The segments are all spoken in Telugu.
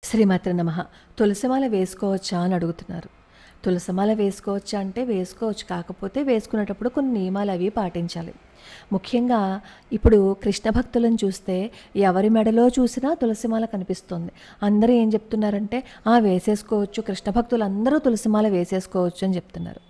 శ్రీమాత్రే నమః. తులసిమాల వేసుకోవచ్చా అని అడుగుతున్నారు. తులసిమాల వేసుకోవచ్చా అంటే వేసుకోవచ్చు. కాకపోతే వేసుకునేటప్పుడు కొన్ని నియమాలు అవి పాటించాలి. ముఖ్యంగా ఇప్పుడు కృష్ణ భక్తులను చూస్తే ఎవరి మెడలో చూసినా తులసిమాల కనిపిస్తుంది. అందరూ ఏం చెప్తున్నారంటే వేసేసుకోవచ్చు, కృష్ణ భక్తులందరూ తులసిమాల వేసేసుకోవచ్చు అని చెప్తున్నారు.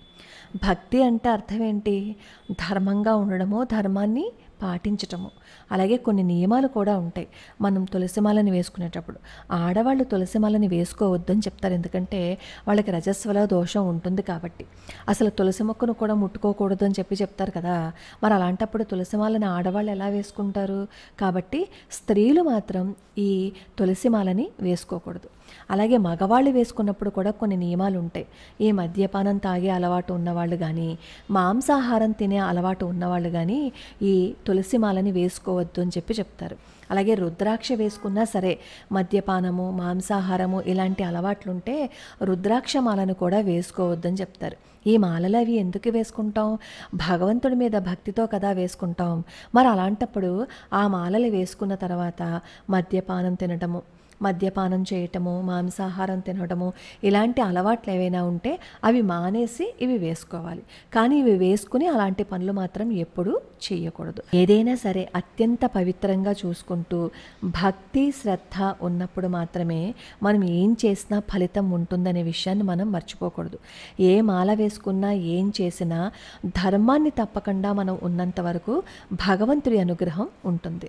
భక్తి అంటే అర్థం ఏంటి? ధర్మంగా ఉండడము, ధర్మాన్ని పాటించటము. అలాగే కొన్ని నియమాలు కూడా ఉంటాయి. మనం తులసిమాలని వేసుకునేటప్పుడు ఆడవాళ్ళు తులసిమాలని వేసుకోవద్దని చెప్తారు. ఎందుకంటే వాళ్ళకి రజస్వల దోషం ఉంటుంది కాబట్టి. అసలు తులసి మొక్కను కూడా ముట్టుకోకూడదు అని చెప్తారు కదా. మరి అలాంటప్పుడు తులసిమాలని ఆడవాళ్ళు ఎలా వేసుకుంటారు? కాబట్టి స్త్రీలు మాత్రం ఈ తులసిమాలని వేసుకోకూడదు. అలాగే మగవాళ్ళు వేసుకున్నప్పుడు కూడా కొన్ని నియమాలు ఉంటాయి. ఈ మద్యపానం తాగే అలవాటు ఉన్నవాళ్ళు కానీ, మాంసాహారం తినే అలవాటు ఉన్నవాళ్ళు కానీ ఈ తులసిమాలని వేసుకోవద్దు అని చెప్తారు. అలాగే రుద్రాక్ష వేసుకున్నా సరే మద్యపానము, మాంసాహారము ఇలాంటి అలవాట్లుంటే రుద్రాక్ష మాలను కూడా వేసుకోవద్దని చెప్తారు. ఈ మాలలు అవి ఎందుకు వేసుకుంటాం? భగవంతుడి మీద భక్తితో కదా వేసుకుంటాం. మరి అలాంటప్పుడు ఆ మాలలు వేసుకున్న తర్వాత మద్యపానం చేయటము, మాంసాహారం తినడము ఇలాంటి అలవాట్లు ఏవైనా ఉంటే అవి మానేసి ఇవి వేసుకోవాలి. కానీ ఇవి వేసుకుని అలాంటి పనులు మాత్రం ఎప్పుడూ చేయకూడదు. ఏదైనా సరే అత్యంత పవిత్రంగా చూసుకుంటూ భక్తి, శ్రద్ధ ఉన్నప్పుడు మాత్రమే మనం ఏం చేసినా ఫలితం ఉంటుందనే విషయాన్ని మనం మర్చిపోకూడదు. ఏ మాల వేసుకున్నా, ఏం చేసినా ధర్మాన్ని తప్పకుండా మనం ఉన్నంత వరకు భగవంతుడి అనుగ్రహం ఉంటుంది.